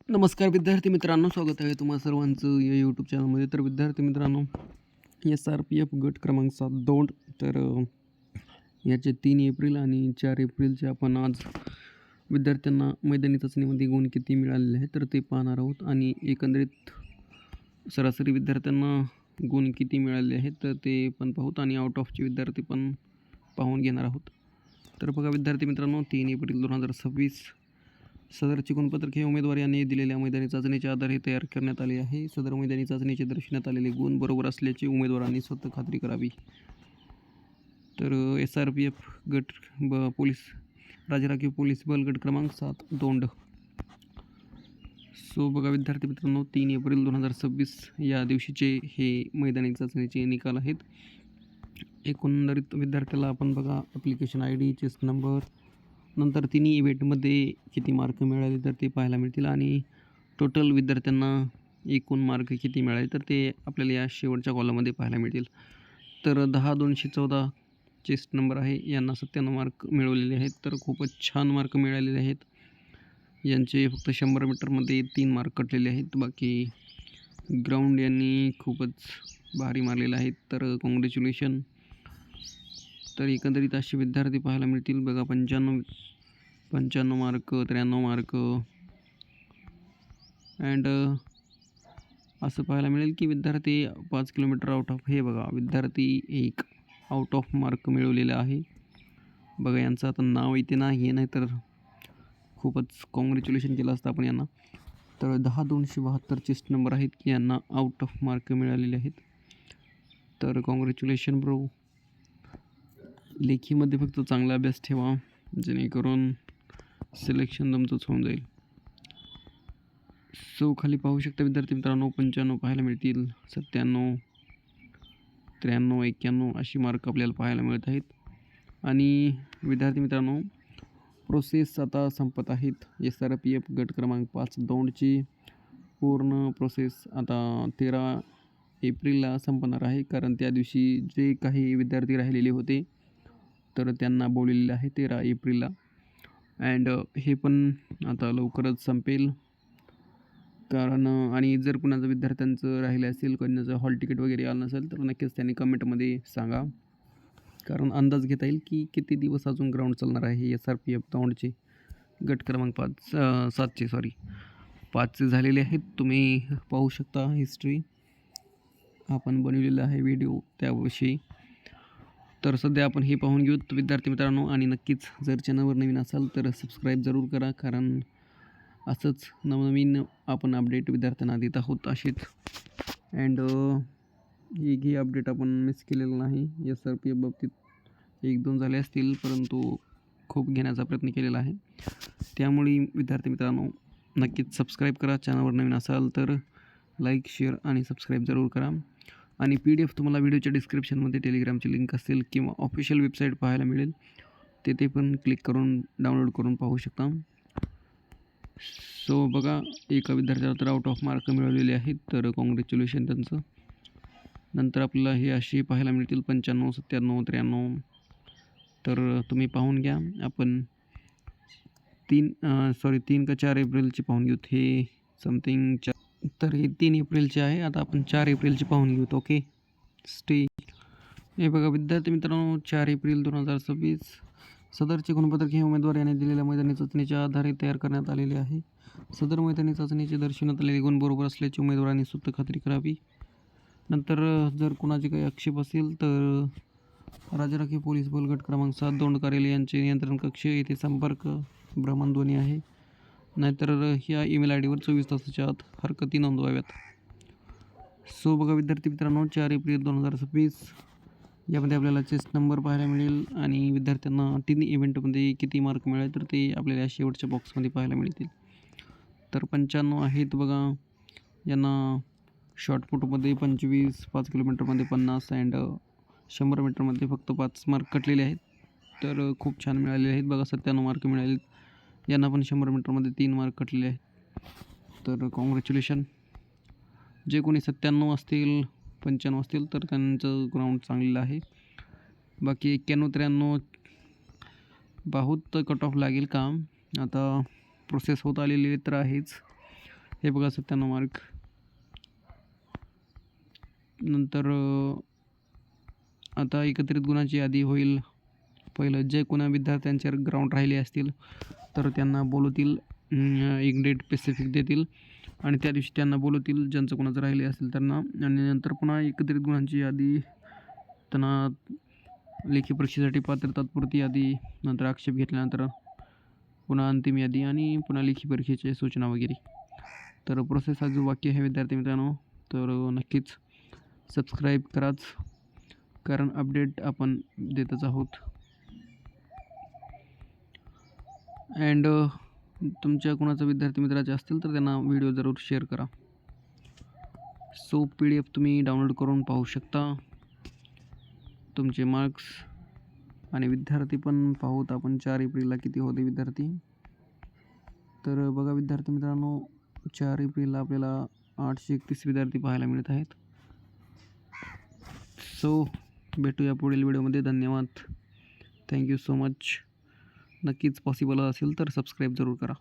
नमस्कार विद्यार्थी मित्रांनो, स्वागत आहे तुम्हा सर्वांचं या यूट्यूब चॅनलमध्ये. तर विद्यार्थी मित्रांनो, SRPF गट क्रमांक 7 दौंड. तर याचे 3 एप्रिल आणि 4 एप्रिलचे आपण आज विद्यार्थ्यांना मैदानी चाचणीमध्ये गुण किती मिळालेले आहेत तर ते पाहणार आहोत, आणि एकंदरीत सरासरी विद्यार्थ्यांना गुण किती मिळाले आहेत तर ते पण पाहूत, आणि आउट ऑफचे विद्यार्थी पण पाहून घेणार आहोत. तर बघा विद्यार्थी मित्रांनो, 3 एप्रिल 2026 सदरचे गुणपत्रक हे उमेदवार यांनी दिलेल्या मैदानी चाचणीच्या आधारे तयार करण्यात आले आहे. सदर मैदानी चाचणीचे दर्शवण्यात आलेले गुण बरोबर असल्याचे उमेदवारांनी स्वतः खात्री करावी. तर SRPF गट पोलीस राजराखीव पोलीस बल गट क्रमांक 7 दौंड. सो बघा विद्यार्थी मित्रांनो, 3 एप्रिल 2026 या दिवशीचे हे मैदानी चाचणीचे निकाल आहेत. एकंदरीत विद्यार्थ्याला आपण बघा ॲप्लिकेशन ID, चेस्ट नंबर, नंतर तिन्ही इव्हेंटमध्ये किती मार्क मिळाले तर ते पाहायला मिळतील, आणि टोटल विद्यार्थ्यांना एकूण मार्क किती मिळाले तर ते आपल्याला या शेवटच्या कॉलममध्ये पाहायला मिळतील. तर 10,214 चेस्ट नंबर आहे, यांना 97 मार्क मिळवलेले आहेत. तर खूपच छान मार्क मिळालेले आहेत. यांचे फक्त 100 मीटरमध्ये 3 मार्क कटलेले आहेत. बाकी ग्राउंड यांनी खूपच भारी मारलेलं आहे. तर कॉंग्रॅच्युलेशन. तर एकंदरीत असे विद्यार्थी पाहायला मिळतील. बघा 95 मार्क, 93 मार्क, अँड असं पाहायला मिळेल की विद्यार्थी 5 किलोमीटर आउट ऑफ, हे बघा विद्यार्थी 1 आउट ऑफ मार्क मिळवलेलं आहे. बघा यांचं आता नाव इथे नाही, नाही तर खूपच कॉंग्रॅच्युलेशन केलं असतं आपण यांना. तर 10,272 चेस्ट नंबर आहेत की यांना आउट ऑफ मार्क मिळालेले आहेत. तर कॉंग्रॅच्युलेशन ब्रो. लेखीमध्ये फक्त चांगला अभ्यास ठेवा, जेणेकरून सिलेक्शन तुमचंच होऊन जाईल. सो खाली पाहू शकता विद्यार्थी मित्रांनो, 95 पाहायला मिळतील, 97, 93, 91 अशी मार्क आपल्याला पाहायला मिळत आहेत. आणि विद्यार्थी मित्रांनो, प्रोसेस आता संपत आहेत. SRPF गट क्रमांक 5 दौंडची पूर्ण प्रोसेस आता 13 एप्रिलला संपणार आहे, कारण त्या दिवशी जे काही विद्यार्थी राहिलेले होते तर त्यांना बोललेलं आहे 13 एप्रिलला. अँड हे पण आता लवकरच संपेल, कारण आणि जर कुणाचं विद्यार्थ्यांचं राहिलं असेल, कोणाचं हॉल तिकीट वगैरे आलं नसेल तर नक्कीच त्यांनी कमेंटमध्ये सांगा, कारण अंदाज घेता येईल की किती दिवस अजून ग्राउंड चालणार आहे. SRPF दौंडचे गट क्रमांक 5चे झालेले आहेत. तुम्ही पाहू शकता, हिस्ट्री आपण बनवलेलं आहे व्हिडिओ त्याविषयी. तर सध्या आपण हे पाहून घेऊ विद्यार्थी मित्रांनो, आणि नक्कीच जर चॅनलवर नवीन असाल तर सबस्क्राईब जरूर करा, कारण असंच नवनवीन आपण अपडेट विद्यार्थ्यांना देत आहोत असेच. अँड एकही अपडेट आपण मिस केलेलं नाही. SRPF बाबतीत 1-2 झाले असतील, परंतु खूप घेण्याचा प्रयत्न केलेला आहे. त्यामुळे विद्यार्थी मित्रांनो नक्कीच सबस्क्राईब करा. चॅनलवर नवीन असाल तर लाईक, शेअर आणि सबस्क्राईब जरूर करा. आणि PDF तुम्हाला व्हिडिओच्या डिस्क्रिप्शनमध्ये टेलिग्रामची लिंक असेल किंवा ऑफिशियल वेबसाईट पाहायला मिळेल, तेथे पण क्लिक करून डाउनलोड करून पाहू शकता. सो बघा, एका विद्यार्थ्याला तर आउट ऑफ मार्क मिळवलेले आहेत, तर कॉंग्रॅच्युलेशन त्यांचं. नंतर आपल्याला हे असे पाहायला मिळतील 95, 97, 93. तर तुम्ही पाहून घ्या. आपण 3 का 4 एप्रिलचे पाहून घेऊत. हे समथिंग तर हे 3 एप्रिलचे आहे. आता आपण 4 एप्रिलचे पाहून घेऊत. Okay, stay. हे बघा विद्यार्थी मित्रांनो, 4 एप्रिल 2026 सदरचे गुणपत्रक हे उमेदवार यांनी दिलेल्या मैदानी चाचणीच्या आधारे तयार करण्यात आलेले आहे. सदर मैदानी चाचणीचे दर्शवण्यात आलेले गुण बरोबर असल्याची उमेदवारांनी स्वतः खात्री करावी. नंतर जर कुणाचे काही आक्षेप असेल तर राजराखीव पोलीस बल गट क्रमांक 7 दौंड कार्यालय यांचे नियंत्रण कक्ष येथे संपर्क भ्रमणध्वनी आहे, नाहीतर ह्या ईमेल IDवर 24 तासाच्या आत हरकती नोंदवाव्यात. सो बघा विद्यार्थी मित्रांनो, 4 एप्रिल 2026 यामध्ये आपल्याला चेस्ट नंबर पाहायला मिळेल, आणि विद्यार्थ्यांना 3 इव्हेंटमध्ये किती मार्क मिळाले तर ते आपल्याला शेवटच्या बॉक्समध्ये पाहायला मिळतील. तर 95 आहेत बघा, यांना शॉर्टपुटमध्ये 25, 5 किलोमीटरमध्ये 50 अँड 100 मीटरमध्ये फक्त 5 मार्क कटलेले आहेत. तर खूप छान मिळालेले आहेत. बघा 97 मार्क मिळाले, यांना पण 100 मीटरमध्ये 3 मार्क कटलेले आहेत. तर कॉंग्रॅच्युलेशन. जे कोणी 97 असतील, 95 असतील तर त्यांचं ग्राउंड चांगलेलं आहे. बाकी 91, 93 बहुत कट ऑफ लागेल काम. आता प्रोसेस होत आलेली तर आहेच. हे बघा 97 मार्क. नंतर आता एकत्रित गुणांची यादी होईल. पहिलं जे कोणा विद्यार्थ्यांचे ग्राउंड राहिले असतील तर त्यांना बोलवतील, एक डेट स्पेसिफिक देतील आणि त्या दिवशी त्यांना बोलवतील ज्यांचं कोणाचं राहिले असेल त्यांना. आणि नंतर पुन्हा एकत्रित गुणांची यादी, त्यांना लेखी परीक्षेसाठी पात्र तात्पुरती यादी, नंतर आक्षेप घेतल्यानंतर पुन्हा अंतिम यादी आणि पुन्हा लेखी परीक्षेचे सूचना वगैरे. तर प्रोसेस हा जो वाक्य आहे विद्यार्थी मित्रांनो, तर नक्कीच सबस्क्राईब कराच, कारण अपडेट आपण देतच आहोत. अँड तुमच्या कोणाचा विद्यार्थी मित्राचे असतील तर त्यांना व्हिडिओ जरूर शेअर करा. सो PDF तुम्ही डाउनलोड करून पाहू शकता. तुमचे मार्क्स आणि विद्यार्थी पण पाहूत आपण 4 एप्रिलला किती होते विद्यार्थी. तर बघा विद्यार्थी मित्रांनो, 4 एप्रिलला आपल्याला 831 विद्यार्थी पाहायला मिळत आहेत. सो भेटूया पुढील व्हिडिओमध्ये. धन्यवाद. Thank you so much. नक्कीच पॉसिबल असेल तर सबस्क्राईब जरूर करा.